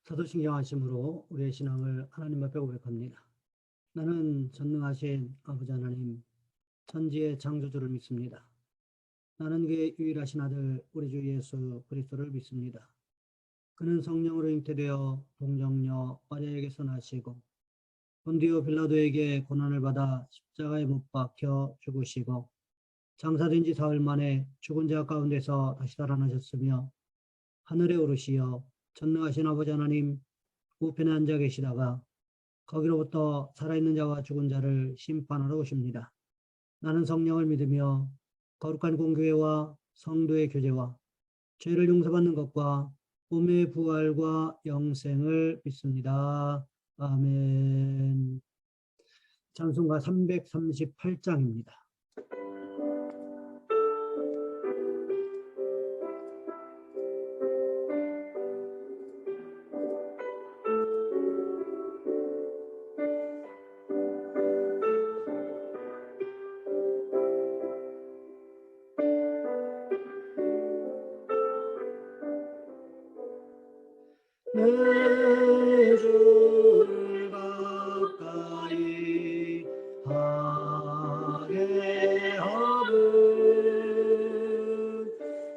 사도신경하심으로 우리의 신앙을 하나님 앞에 고백합니다. 나는 전능하신 아버지 하나님, 천지의 창조주를 믿습니다. 나는 그의 유일하신 아들 우리 주 예수 그리스도를 믿습니다. 그는 성령으로 잉태되어 동정녀 마리아에게서 나시고 본디오 빌라도에게 고난을 받아 십자가에 못 박혀 죽으시고 장사된 지 사흘 만에 죽은 자 가운데서 다시 살아나셨으며 하늘에 오르시어 전능하신 아버지 하나님 우편에 앉아 계시다가 거기로부터 살아있는 자와 죽은 자를 심판하러 오십니다. 나는 성령을 믿으며 거룩한 공교회와 성도의 교제와 죄를 용서받는 것과 몸의 부활과 영생을 믿습니다. 아멘. 찬송가 338장입니다. 내 주 가까이 하게 하는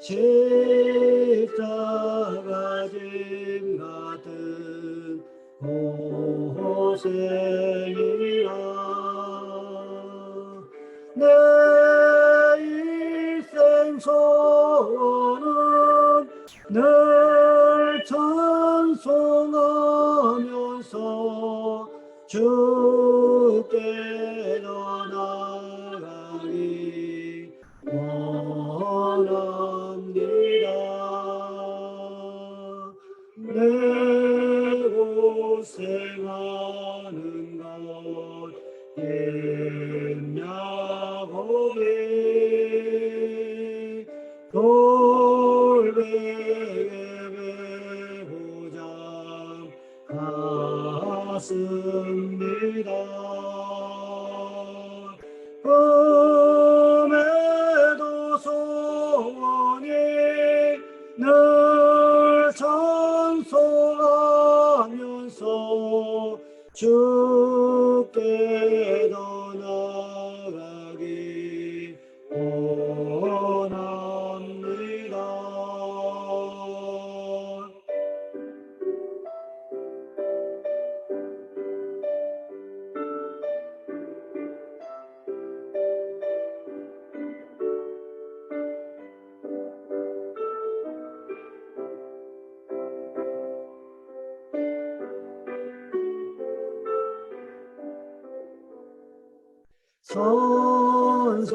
십자가 짐 같은 고생이라 내 일생 소원은 늘 찬송하면서 주께 더 나아가기 원합니다. 내 고생하는 것 염려고비 돌베개 보장 갔습니다. 꿈에도 소원이 늘 찬송하면서 주께 더 나아가기 원합니다.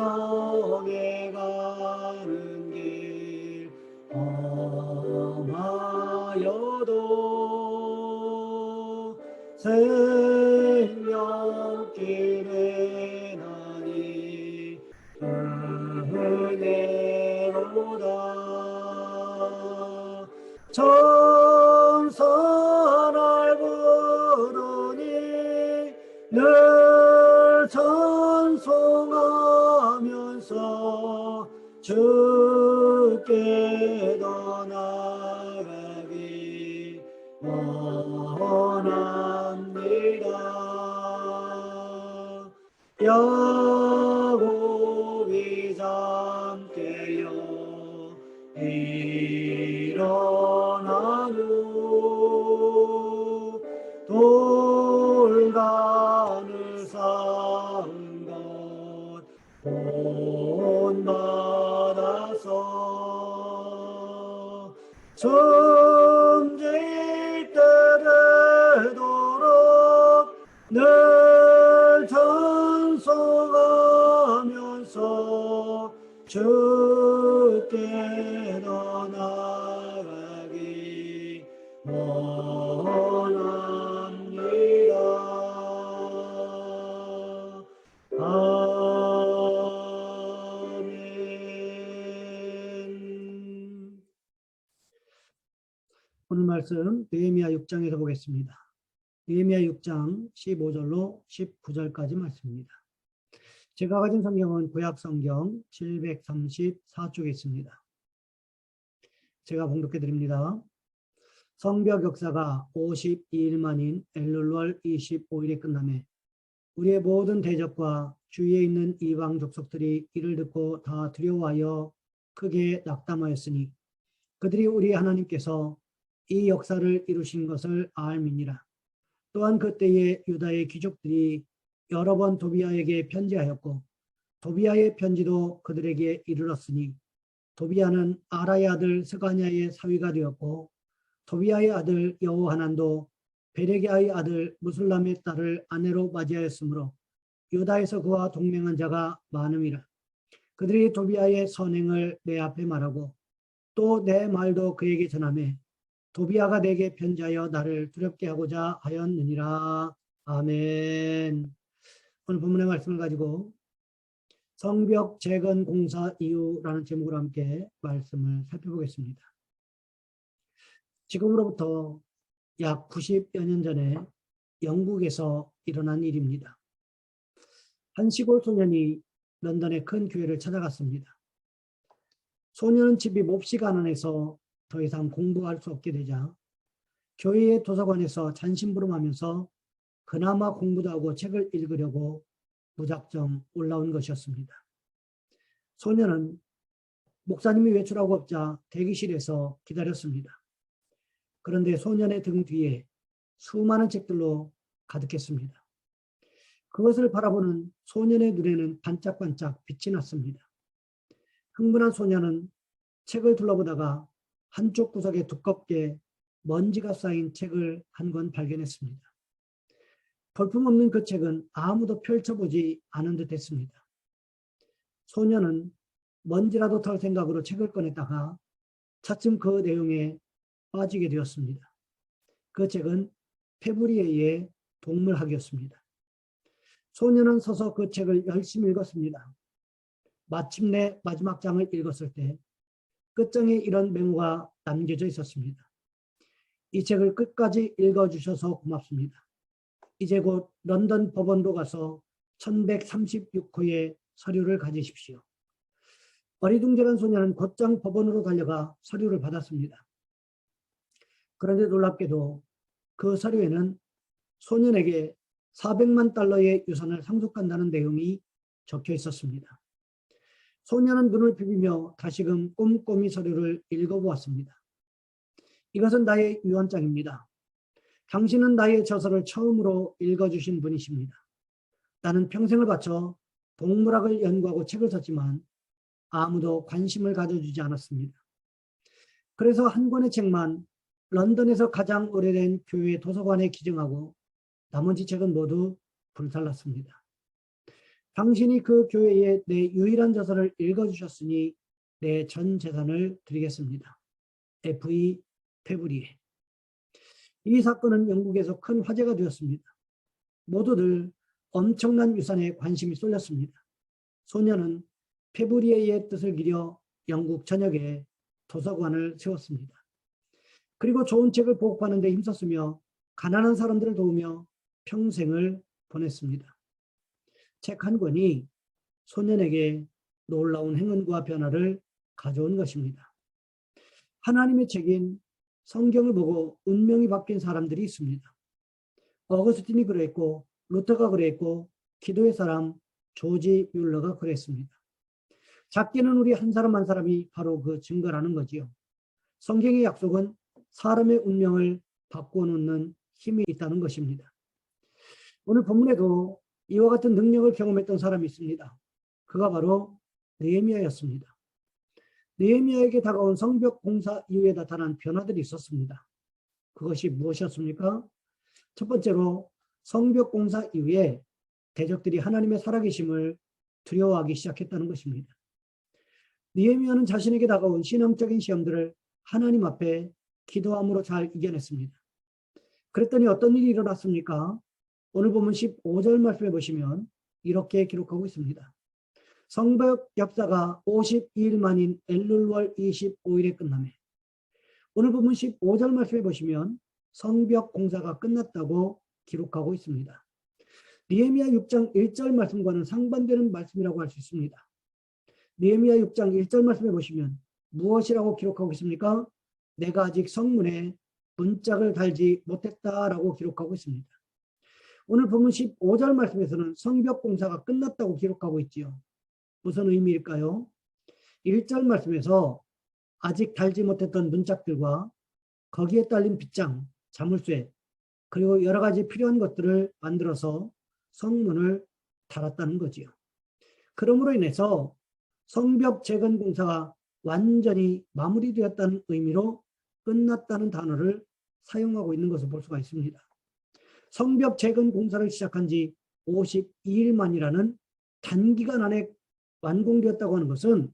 선성에 가는 길 험하여도 생명길에 나니 은혜로다. 천사 날 부르니 늘 찬송하면서 주께 더 나아가기 원합니다. 야곱이 잠깨어 일어난 후 돌간을 쌓은 것 본받아서 숨질 때 되도록 늘 찬송하면서 주께 더 나아가기 원합니다. 아멘. 오늘 말씀 느헤미야 6장에서 보겠습니다. 느헤미야 6장 15절로 19절까지 말씀입니다. 제가 가진 성경은 구약 성경 734쪽에 있습니다. 제가 봉독해 드립니다. 성벽 역사가 52일 만인 엘룰월 25일에 끝나매 우리의 모든 대적과 주위에 있는 이방 족속들이 이를 듣고 다 두려워하여 크게 낙담하였으니 그들이 우리 하나님께서 이 역사를 이루신 것을 알미니라. 또한 그때에 유다의 귀족들이 여러 번 도비아에게 편지하였고 도비아의 편지도 그들에게 이르렀으니 도비아는 아라의 아들 스가냐의 사위가 되었고 도비아의 아들 여호하난도 베레기아의 아들 무술람의 딸을 아내로 맞이하였으므로 유다에서 그와 동맹한 자가 많음이라. 그들이 도비아의 선행을 내 앞에 말하고 또 내 말도 그에게 전하매 도비아가 내게 편지하여 나를 두렵게 하고자 하였느니라. 아멘. 오늘 본문의 말씀을 가지고 성벽 재건 공사 이유라는 제목으로 함께 말씀을 살펴보겠습니다. 지금으로부터 약 90여 년 전에 영국에서 일어난 일입니다. 한 시골 소년이 런던의 큰 교회를 찾아갔습니다. 소년은 집이 몹시 가난해서 더 이상 공부할 수 없게 되자 교회의 도서관에서 잔심부름하면서 그나마 공부도 하고 책을 읽으려고 무작정 올라온 것이었습니다. 소년은 목사님이 외출하고 없자 대기실에서 기다렸습니다. 그런데 소년의 등 뒤에 수많은 책들로 가득했습니다. 그것을 바라보는 소년의 눈에는 반짝반짝 빛이 났습니다. 흥분한 소년은 책을 둘러보다가 한쪽 구석에 두껍게 먼지가 쌓인 책을 한 권 발견했습니다. 볼품없는 그 책은 아무도 펼쳐보지 않은 듯 했습니다. 소년은 먼지라도 털 생각으로 책을 꺼냈다가 차츰 그 내용에 빠지게 되었습니다. 그 책은 페브리에의 동물학이었습니다. 소년은 서서 그 책을 열심히 읽었습니다. 마침내 마지막 장을 읽었을 때 끝장에 이런 메모가 남겨져 있었습니다. 이 책을 끝까지 읽어주셔서 고맙습니다. 이제 곧 런던 법원으로 가서 1136호의 서류를 가지십시오. 어리둥절한 소년은 곧장 법원으로 달려가 서류를 받았습니다. 그런데 놀랍게도 그 서류에는 소년에게 400만 달러의 유산을 상속한다는 내용이 적혀 있었습니다. 소년은 눈을 비비며 다시금 꼼꼼히 서류를 읽어보았습니다. 이것은 나의 유언장입니다. 당신은 나의 저서를 처음으로 읽어주신 분이십니다. 나는 평생을 바쳐 동물학을 연구하고 책을 썼지만 아무도 관심을 가져주지 않았습니다. 그래서 한 권의 책만 런던에서 가장 오래된 교회 도서관에 기증하고 나머지 책은 모두 불살랐습니다. 당신이 그 교회에 내 유일한 저서를 읽어주셨으니 내 전 재산을 드리겠습니다. F.E. 페브리에. 이 사건은 영국에서 큰 화제가 되었습니다. 모두들 엄청난 유산에 관심이 쏠렸습니다. 소년은 페브리에의 뜻을 기려 영국 전역에 도서관을 세웠습니다. 그리고 좋은 책을 보급하는 데 힘썼으며 가난한 사람들을 도우며 평생을 보냈습니다. 책 한 권이 소년에게 놀라운 행운과 변화를 가져온 것입니다. 하나님의 책인 성경을 보고 운명이 바뀐 사람들이 있습니다. 어거스틴이 그랬고 루터가 그랬고 기도의 사람 조지 뮬러가 그랬습니다. 작게는 우리 한 사람 한 사람이 바로 그 증거라는 거지요. 성경의 약속은 사람의 운명을 바꿔놓는 힘이 있다는 것입니다. 오늘 본문에도 이와 같은 능력을 경험했던 사람이 있습니다. 그가 바로 느헤미야였습니다. 느헤미야에게 다가온 성벽 공사 이후에 나타난 변화들이 있었습니다. 그것이 무엇이었습니까? 첫 번째로 성벽 공사 이후에 대적들이 하나님의 살아계심을 두려워하기 시작했다는 것입니다. 느헤미야는 자신에게 다가온 신앙적인 시험들을 하나님 앞에 기도함으로 잘 이겨냈습니다. 그랬더니 어떤 일이 일어났습니까? 오늘 보면 15절 말씀해 보시면 이렇게 기록하고 있습니다. 성벽 역사가 52일 만인 엘룰월 25일에 끝나매. 오늘 보면 15절 말씀해 보시면 성벽 공사가 끝났다고 기록하고 있습니다. 느헤미야 6장 1절 말씀과는 상반되는 말씀이라고 할 수 있습니다. 느헤미야 6장 1절 말씀해 보시면 무엇이라고 기록하고 있습니까? 내가 아직 성문에 문짝을 달지 못했다라고 기록하고 있습니다. 오늘 본문 15절 말씀에서는 성벽 공사가 끝났다고 기록하고 있지요. 무슨 의미일까요? 1절 말씀에서 아직 달지 못했던 문짝들과 거기에 딸린 빗장, 자물쇠, 그리고 여러 가지 필요한 것들을 만들어서 성문을 달았다는 거지요. 그러므로 인해서 성벽 재건 공사가 완전히 마무리되었다는 의미로 끝났다는 단어를 사용하고 있는 것을 볼 수가 있습니다. 성벽 재건 공사를 시작한 지 52일 만이라는 단기간 안에 완공되었다고 하는 것은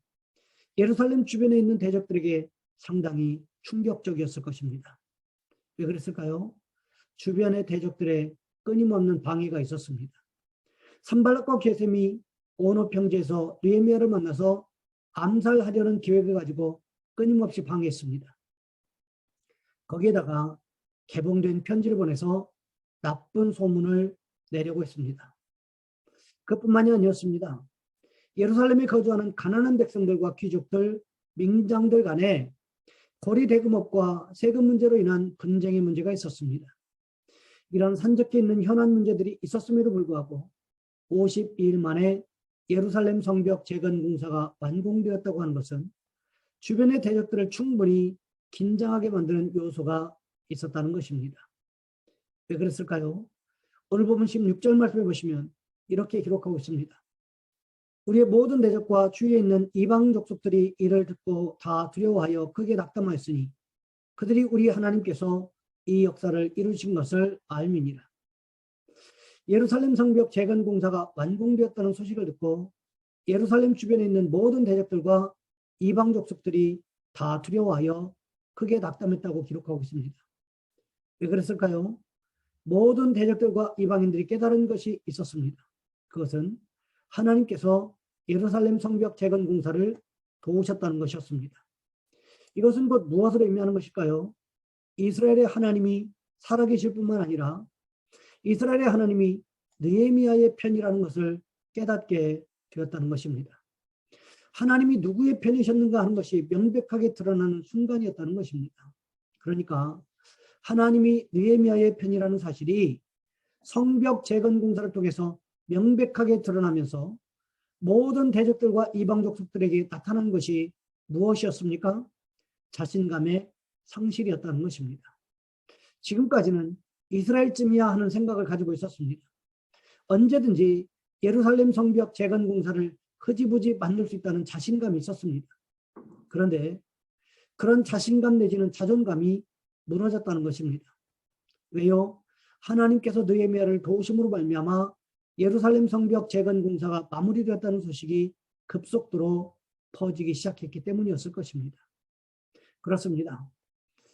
예루살렘 주변에 있는 대적들에게 상당히 충격적이었을 것입니다. 왜 그랬을까요? 주변의 대적들의 끊임없는 방해가 있었습니다. 산발락과 게셈이 오노 평지에서 느헤미야를 만나서 암살하려는 계획을 가지고 끊임없이 방해했습니다. 거기에다가 개봉된 편지를 보내서 나쁜 소문을 내려고 했습니다. 그뿐만이 아니었습니다. 예루살렘에 거주하는 가난한 백성들과 귀족들, 민장들 간에 거리 대금업과 세금 문제로 인한 분쟁의 문제가 있었습니다. 이런 산적해 있는 현안 문제들이 있었음에도 불구하고 52일 만에 예루살렘 성벽 재건 공사가 완공되었다고 하는 것은 주변의 대적들을 충분히 긴장하게 만드는 요소가 있었다는 것입니다. 왜 그랬을까요? 오늘 보면 16절 말씀해 보시면 이렇게 기록하고 있습니다. 우리의 모든 대적과 주위에 있는 이방 족속들이 이를 듣고 다 두려워하여 크게 낙담하였으니 그들이 우리 하나님께서 이 역사를 이루신 것을 알미니라. 예루살렘 성벽 재건 공사가 완공되었다는 소식을 듣고 예루살렘 주변에 있는 모든 대적들과 이방 족속들이 다 두려워하여 크게 낙담했다고 기록하고 있습니다. 왜 그랬을까요? 모든 대적들과 이방인들이 깨달은 것이 있었습니다. 그것은 하나님께서 예루살렘 성벽 재건 공사를 도우셨다는 것이었습니다. 이것은 곧 무엇을 의미하는 것일까요? 이스라엘의 하나님이 살아계실 뿐만 아니라 이스라엘의 하나님이 느헤미야의 편이라는 것을 깨닫게 되었다는 것입니다. 하나님이 누구의 편이셨는가 하는 것이 명백하게 드러나는 순간이었다는 것입니다. 그러니까 하나님이 느헤미야의 편이라는 사실이 성벽 재건 공사를 통해서 명백하게 드러나면서 모든 대적들과 이방 족속들에게 나타난 것이 무엇이었습니까? 자신감의 상실이었다는 것입니다. 지금까지는 이스라엘쯤이야 하는 생각을 가지고 있었습니다. 언제든지 예루살렘 성벽 재건 공사를 흐지부지 만들 수 있다는 자신감이 있었습니다. 그런데 그런 자신감 내지는 자존감이 무너졌다는 것입니다. 왜요? 하나님께서 느헤미야를 도우심으로 말미암아 예루살렘 성벽 재건 공사가 마무리되었다는 소식이 급속도로 퍼지기 시작했기 때문이었을 것입니다. 그렇습니다.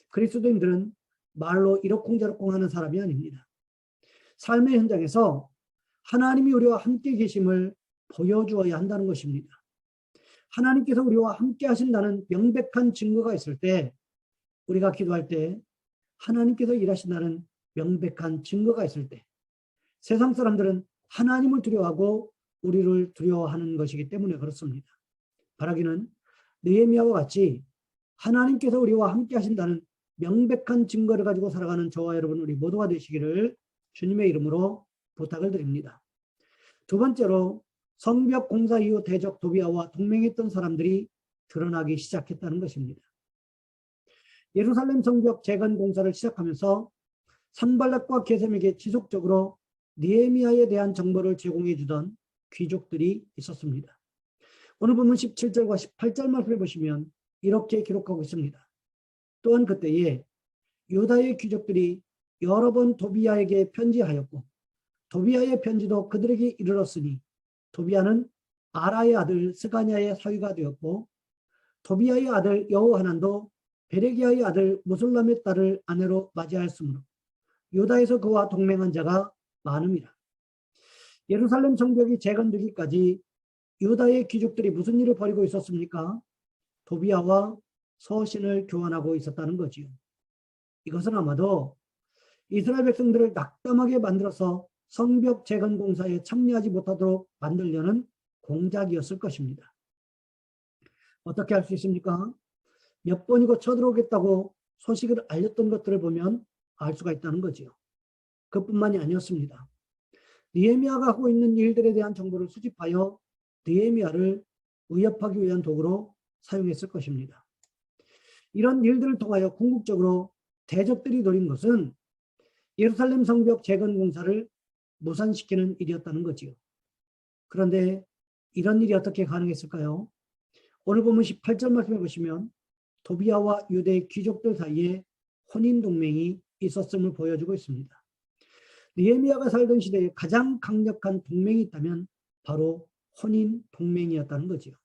그리스도인들은 말로 이러쿵저러쿵 하는 사람이 아닙니다. 삶의 현장에서 하나님이 우리와 함께 계심을 보여주어야 한다는 것입니다. 하나님께서 우리와 함께 하신다는 명백한 증거가 있을 때, 우리가 기도할 때 하나님께서 일하신다는 명백한 증거가 있을 때, 세상 사람들은 하나님을 두려워하고 우리를 두려워하는 것이기 때문에 그렇습니다. 바라기는 느헤미야와 같이 하나님께서 우리와 함께 하신다는 명백한 증거를 가지고 살아가는 저와 여러분 우리 모두가 되시기를 주님의 이름으로 부탁을 드립니다. 두 번째로 성벽 공사 이후 대적 도비아와 동맹했던 사람들이 드러나기 시작했다는 것입니다. 예루살렘 성벽 재건 공사를 시작하면서 산발락과 게셈에게 지속적으로 느헤미야에 대한 정보를 제공해 주던 귀족들이 있었습니다. 오늘 보면 17절과 18절 말씀을 보시면 이렇게 기록하고 있습니다. 또한 그때에 유다의 귀족들이 여러 번 도비아에게 편지하였고 도비아의 편지도 그들에게 이르렀으니 도비아는 아라의 아들 스가냐의 사위가 되었고 도비아의 아들 여호하난도 베레기야의 아들 무술람의 딸을 아내로 맞이하였으므로 유다에서 그와 동맹한 자가 많음이라. 예루살렘 성벽이 재건되기까지 유다의 귀족들이 무슨 일을 벌이고 있었습니까? 도비아와 서신을 교환하고 있었다는 거지요. 이것은 아마도 이스라엘 백성들을 낙담하게 만들어서 성벽 재건 공사에 참여하지 못하도록 만들려는 공작이었을 것입니다. 어떻게 할 수 있습니까? 몇 번이고 쳐들어오겠다고 소식을 알렸던 것들을 보면 알 수가 있다는 거지요. 그뿐만이 아니었습니다. 느헤미야가 하고 있는 일들에 대한 정보를 수집하여 느헤미야를 위협하기 위한 도구로 사용했을 것입니다. 이런 일들을 통하여 궁극적으로 대적들이 노린 것은 예루살렘 성벽 재건 공사를 무산시키는 일이었다는 거지요. 그런데 이런 일이 어떻게 가능했을까요? 오늘 보면 18절 말씀해 보시면 도비야와 유대 귀족들 사이에 혼인 동맹이 있었음을 보여주고 있습니다. 느헤미야가 살던 시대에 가장 강력한 동맹이 있다면 바로 혼인 동맹이었다는 거지요.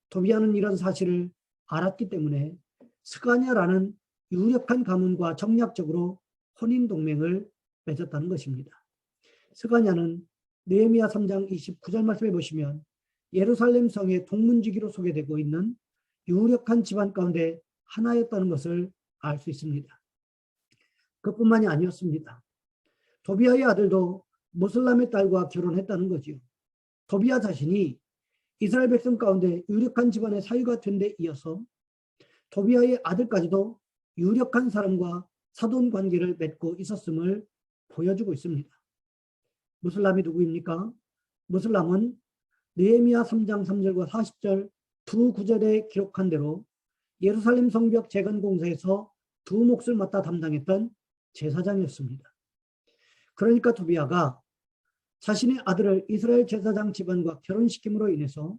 도비야는 이런 사실을 알았기 때문에 스가냐라는 유력한 가문과 정략적으로 혼인 동맹을 맺었다는 것입니다. 스가냐는 느헤미야 3장 29절 말씀해 보시면 예루살렘 성의 동문지기로 소개되고 있는 유력한 집안 가운데 하나였다는 것을 알 수 있습니다. 그뿐만이 아니었습니다. 도비야의 아들도 모슬람의 딸과 결혼했다는 거지요. 도비야 자신이 이스라엘 백성 가운데 유력한 집안의 사위가 된 데 이어서 도비야의 아들까지도 유력한 사람과 사돈 관계를 맺고 있었음을 보여주고 있습니다. 무슬람이 누구입니까? 무슬람은 느헤미야 3장 3절과 40절 두 구절에 기록한 대로 예루살렘 성벽 재건 공사에서 두 몫을 맡아 담당했던 제사장이었습니다. 그러니까 도비야가 자신의 아들을 이스라엘 제사장 집안과 결혼시킴으로 인해서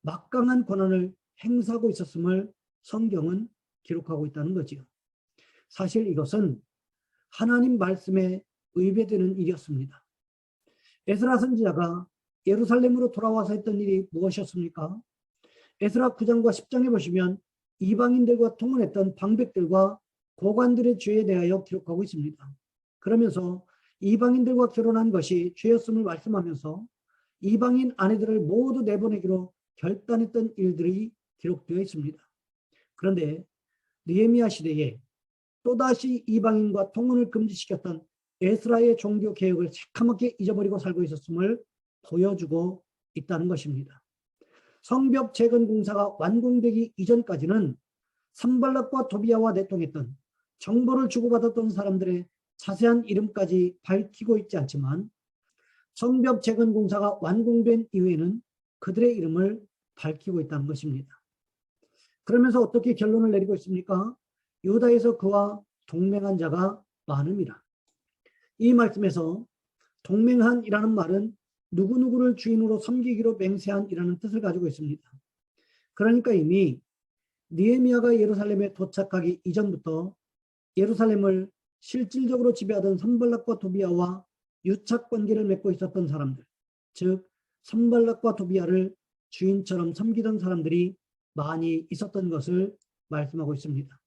막강한 권한을 행사하고 있었음을 성경은 기록하고 있다는 거지요. 사실 이것은 하나님 말씀에 의배되는 일이었습니다. 에스라 선지자가 예루살렘으로 돌아와서 했던 일이 무엇이었습니까? 에스라 9장과 10장에 보시면 이방인들과 통혼했던 방백들과 고관들의 죄에 대하여 기록하고 있습니다. 그러면서 이방인들과 결혼한 것이 죄였음을 말씀하면서 이방인 아내들을 모두 내보내기로 결단했던 일들이 기록되어 있습니다. 그런데 느헤미야 시대에 또다시 이방인과 통혼을 금지시켰던 에스라의 종교 개혁을 새카맣게 잊어버리고 살고 있었음을 보여주고 있다는 것입니다. 성벽 재건 공사가 완공되기 이전까지는 산발락과 도비야와 내통했던 정보를 주고받았던 사람들의 자세한 이름까지 밝히고 있지 않지만 성벽 재건 공사가 완공된 이후에는 그들의 이름을 밝히고 있다는 것입니다. 그러면서 어떻게 결론을 내리고 있습니까? 유다에서 그와 동맹한 자가 많음이라. 이 말씀에서 동맹한이라는 말은 누구누구를 주인으로 섬기기로 맹세한이라는 뜻을 가지고 있습니다. 그러니까 이미 느헤미야가 예루살렘에 도착하기 이전부터 예루살렘을 실질적으로 지배하던 산발락과 도비야와 유착 관계를 맺고 있었던 사람들, 즉 산발락과 도비야를 주인처럼 섬기던 사람들이 많이 있었던 것을 말씀하고 있습니다.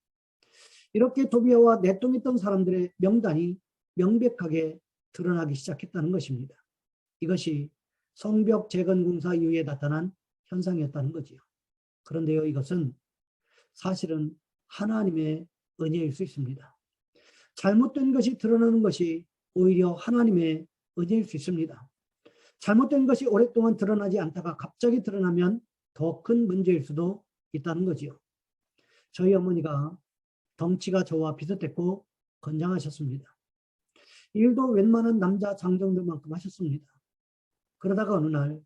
이렇게 도비야와 내통했던 사람들의 명단이 명백하게 드러나기 시작했다는 것입니다. 이것이 성벽 재건 공사 이후에 나타난 현상이었다는 거지요. 그런데요, 이것은 사실은 하나님의 은혜일 수 있습니다. 잘못된 것이 드러나는 것이 오히려 하나님의 은혜일 수 있습니다. 잘못된 것이 오랫동안 드러나지 않다가 갑자기 드러나면 더 큰 문제일 수도 있다는 거지요. 저희 어머니가 덩치가 저와 비슷했고 건장하셨습니다. 일도 웬만한 남자 장정들만큼 하셨습니다. 그러다가 어느 날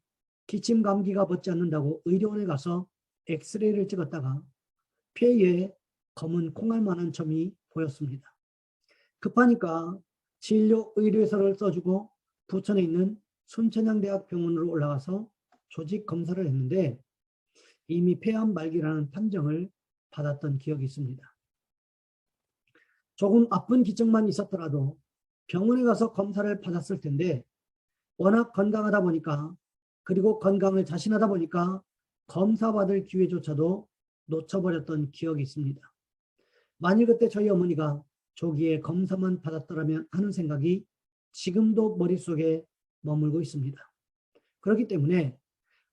기침 감기가 벗지 않는다고 의료원에 가서 엑스레이를 찍었다가 폐에 검은 콩알만한 점이 보였습니다. 급하니까 진료 의뢰서를 써주고 부천에 있는 순천향대학 병원으로 올라가서 조직 검사를 했는데 이미 폐암 말기라는 판정을 받았던 기억이 있습니다. 조금 아픈 기증만 있었더라도 병원에 가서 검사를 받았을 텐데 워낙 건강하다 보니까 그리고 건강을 자신하다 보니까 검사받을 기회조차도 놓쳐버렸던 기억이 있습니다. 만일 그때 저희 어머니가 조기에 검사만 받았더라면 하는 생각이 지금도 머릿속에 머물고 있습니다. 그렇기 때문에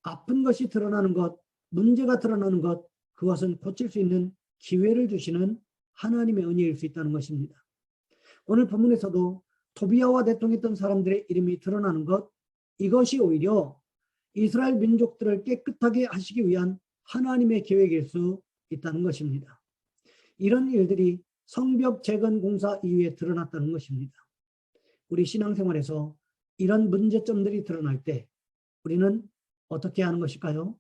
아픈 것이 드러나는 것, 문제가 드러나는 것, 그것은 고칠 수 있는 기회를 주시는 하나님의 은혜일 수 있다는 것입니다. 오늘 본문에서도 도비야와 내통했던 사람들의 이름이 드러나는 것, 이것이 오히려 이스라엘 민족들을 깨끗하게 하시기 위한 하나님의 계획일 수 있다는 것입니다. 이런 일들이 성벽 재건 공사 이후에 드러났다는 것입니다. 우리 신앙생활에서 이런 문제점들이 드러날 때 우리는 어떻게 하는 것일까요?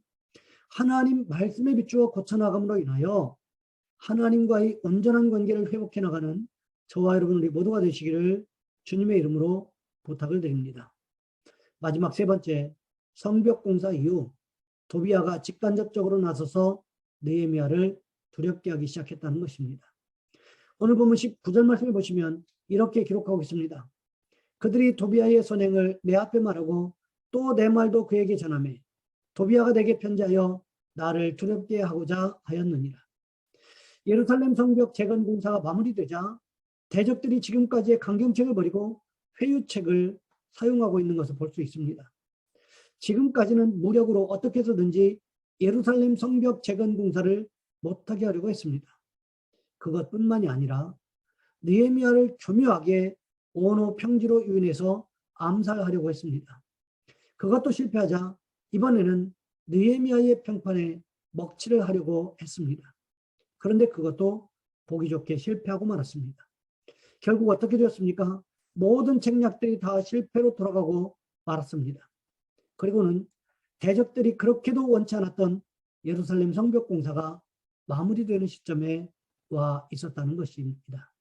하나님 말씀에 비추어 고쳐나감으로 인하여 하나님과의 온전한 관계를 회복해 나가는 저와 여러분 우리 모두가 되시기를 주님의 이름으로 부탁을 드립니다. 마지막 세 번째, 성벽 공사 이후 도비아가 직간접적으로 나서서 느헤미야를 두렵게 하기 시작했다는 것입니다. 오늘 보면 19절 말씀을 보시면 이렇게 기록하고 있습니다. 그들이 도비아의 선행을 내 앞에 말하고 또 내 말도 그에게 전하며 도비아가 내게 편지하여 나를 두렵게 하고자 하였느니라. 예루살렘 성벽 재건 공사가 마무리되자 대적들이 지금까지의 강경책을 버리고 회유책을 사용하고 있는 것을 볼 수 있습니다. 지금까지는 무력으로 어떻게 해서든지 예루살렘 성벽 재건 공사를 못하게 하려고 했습니다. 그것뿐만이 아니라 느헤미야를 교묘하게 원호 평지로 유인해서 암살하려고 했습니다. 그것도 실패하자 이번에는 느헤미야의 평판에 먹칠을 하려고 했습니다. 그런데 그것도 보기 좋게 실패하고 말았습니다. 결국 어떻게 되었습니까? 모든 책략들이 다 실패로 돌아가고 말았습니다. 그리고는 대적들이 그렇게도 원치 않았던 예루살렘 성벽 공사가 마무리되는 시점에 와 있었다는 것입니다.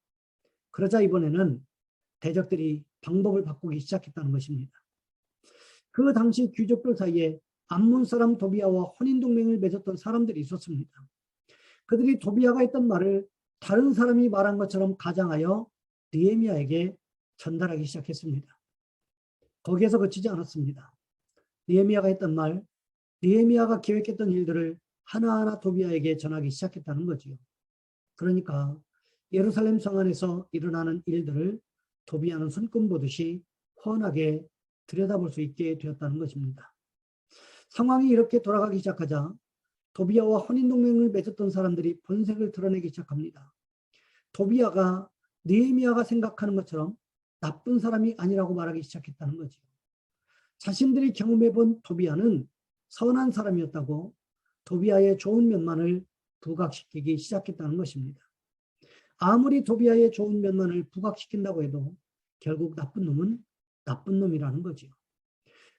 그러자 이번에는 대적들이 방법을 바꾸기 시작했다는 것입니다. 그 당시 귀족들 사이에 암몬 사람 도비아와 혼인동맹을 맺었던 사람들이 있었습니다. 그들이 도비아가 했던 말을 다른 사람이 말한 것처럼 가장하여 느헤미야에게 전달하기 시작했습니다. 거기에서 그치지 않았습니다. 느헤미야가 했던 말, 느헤미야가 계획했던 일들을 하나하나 도비아에게 전하기 시작했다는 거지요. 그러니까 예루살렘 성 안에서 일어나는 일들을 도비아는 손금 보듯이 훤하게 들여다볼 수 있게 되었다는 것입니다. 상황이 이렇게 돌아가기 시작하자 도비아와 혼인동맹을 맺었던 사람들이 본색을 드러내기 시작합니다. 도비아가 느헤미야가 생각하는 것처럼 나쁜 사람이 아니라고 말하기 시작했다는 거죠. 자신들이 경험해본 도비아는 선한 사람이었다고 도비아의 좋은 면만을 부각시키기 시작했다는 것입니다. 아무리 도비아의 좋은 면만을 부각시킨다고 해도 결국 나쁜 놈은 나쁜 놈이라는 거죠.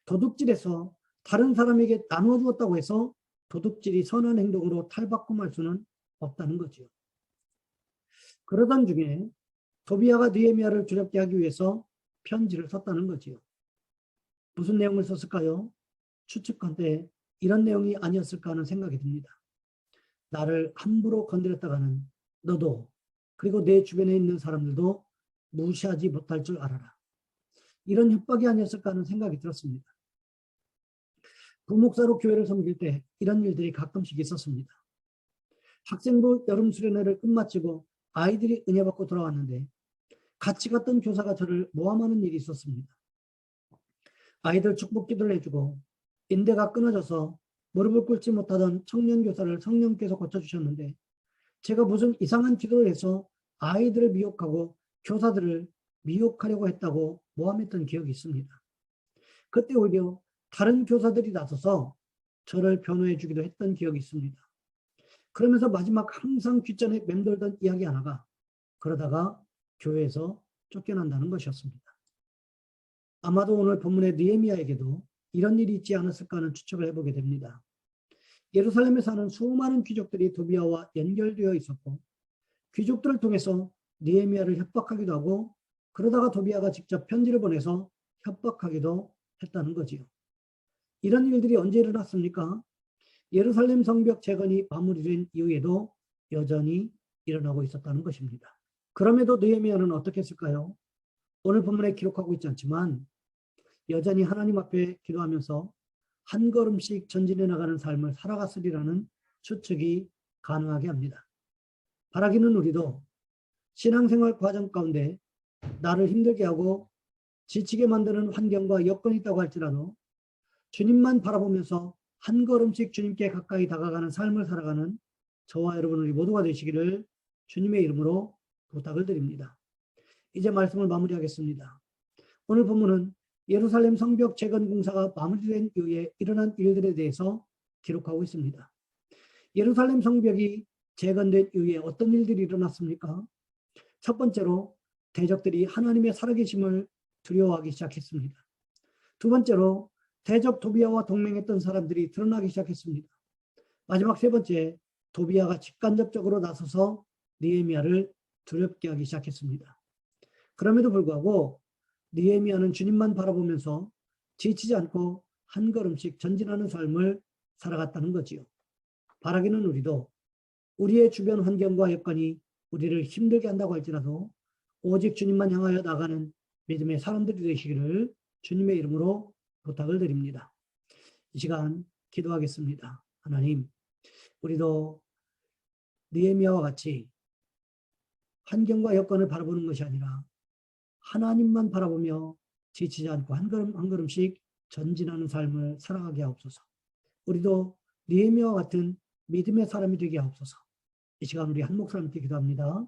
도둑질에서 다른 사람에게 나누어 주었다고 해서 도둑질이 선한 행동으로 탈바꿈할 수는 없다는 거죠. 그러던 중에 도비아가 느헤미야를 두렵게 하기 위해서 편지를 썼다는 거지요. 무슨 내용을 썼을까요? 추측컨대 이런 내용이 아니었을까 하는 생각이 듭니다. 나를 함부로 건드렸다가는 너도 그리고 내 주변에 있는 사람들도 무시하지 못할 줄 알아라. 이런 협박이 아니었을까 하는 생각이 들었습니다. 부목사로 교회를 섬길 때 이런 일들이 가끔씩 있었습니다. 학생부 여름 수련회를 끝마치고 아이들이 은혜 받고 돌아왔는데 같이 갔던 교사가 저를 모함하는 일이 있었습니다. 아이들 축복 기도를 해주고 인대가 끊어져서 무릎을 꿇지 못하던 청년 교사를 성령께서 고쳐주셨는데 제가 무슨 이상한 기도를 해서 아이들을 미혹하고 교사들을 미혹하려고 했다고 모함했던 기억이 있습니다. 그때 오히려 다른 교사들이 나서서 저를 변호해 주기도 했던 기억이 있습니다. 그러면서 마지막 항상 귓전에 맴돌던 이야기 하나가 그러다가 교회에서 쫓겨난다는 것이었습니다. 아마도 오늘 본문의 느헤미야에게도 이런 일이 있지 않았을까 하는 추측을 해보게 됩니다. 예루살렘에 사는 수많은 귀족들이 도비아와 연결되어 있었고 귀족들을 통해서 느헤미야를 협박하기도 하고 그러다가 도비아가 직접 편지를 보내서 협박하기도 했다는 거지요. 이런 일들이 언제 일어났습니까? 예루살렘 성벽 재건이 마무리된 이후에도 여전히 일어나고 있었다는 것입니다. 그럼에도 느헤미야는 어떻게 했을까요? 오늘 본문에 기록하고 있지 않지만 여전히 하나님 앞에 기도하면서 한 걸음씩 전진해 나가는 삶을 살아갔으리라는 추측이 가능하게 합니다. 바라기는 우리도 신앙생활 과정 가운데 나를 힘들게 하고 지치게 만드는 환경과 여건이 있다고 할지라도 주님만 바라보면서 한 걸음씩 주님께 가까이 다가가는 삶을 살아가는 저와 여러분 우리 모두가 되시기를 주님의 이름으로 부탁을 드립니다. 이제 말씀을 마무리하겠습니다. 오늘 본문은 예루살렘 성벽 재건 공사가 마무리된 이후에 일어난 일들에 대해서 기록하고 있습니다. 예루살렘 성벽이 재건된 이후에 어떤 일들이 일어났습니까? 첫 번째로 대적들이 하나님의 살아계심을 두려워하기 시작했습니다. 두 번째로 대적 도비아와 동맹했던 사람들이 드러나기 시작했습니다. 마지막 세 번째, 도비아가 직간접적으로 나서서 느헤미야를 두렵게 하기 시작했습니다. 그럼에도 불구하고 느헤미야는 주님만 바라보면서 지치지 않고 한 걸음씩 전진하는 삶을 살아갔다는 거지요. 바라기는 우리도 우리의 주변 환경과 여건이 우리를 힘들게 한다고 할지라도 오직 주님만 향하여 나가는 믿음의 사람들이 되시기를 주님의 이름으로 부탁을 드립니다. 이 시간 기도하겠습니다. 하나님, 우리도 느헤미야와 같이 환경과 여건을 바라보는 것이 아니라 하나님만 바라보며 지치지 않고 한 걸음 한 걸음씩 전진하는 삶을 살아가게 하옵소서. 우리도 느헤미야와 같은 믿음의 사람이 되게 하옵소서. 이 시간 우리 한 목사님 함께 기도합니다.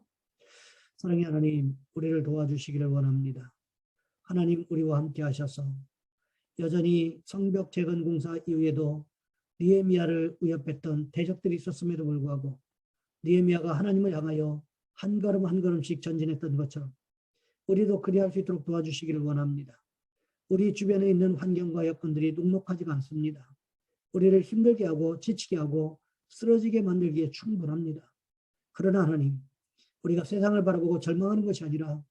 사랑의 하나님, 우리를 도와주시기를 원합니다. 하나님, 우리와 함께 하셔서 여전히 성벽 재건 공사 이후에도 느헤미야를 위협했던 대적들이 있었음에도 불구하고 느헤미야가 하나님을 향하여 한 걸음 한 걸음씩 전진했던 것처럼 우리도 그리할 수 있도록 도와주시기를 원합니다. 우리 주변에 있는 환경과 여건들이 녹록하지가 않습니다. 우리를 힘들게 하고 지치게 하고 쓰러지게 만들기에 충분합니다. 그러나 하나님, 우리가 세상을 바라보고 절망하는 것이 아니라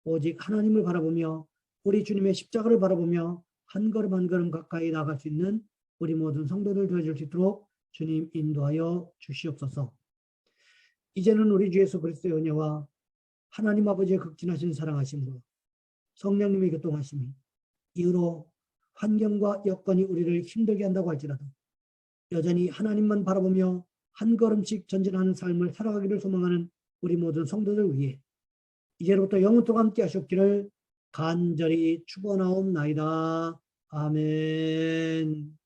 오직 하나님을 바라보며 우리 주님의 십자가를 바라보며 한 걸음 한 걸음 가까이 나갈 수 있는 우리 모든 성도들 되어줄 수 있도록 주님 인도하여 주시옵소서. 이제는 우리 주 예수 그리스도의 은혜와 하나님 아버지의 극진하신 사랑하심으로 성령님의 교통하심이 이후로 환경과 여건이 우리를 힘들게 한다고 할지라도 여전히 하나님만 바라보며 한 걸음씩 전진하는 삶을 살아가기를 소망하는 우리 모든 성도들 위해 이제로부터 영원토록 함께 하시옵기를 간절히 축원하옵나이다. 아멘.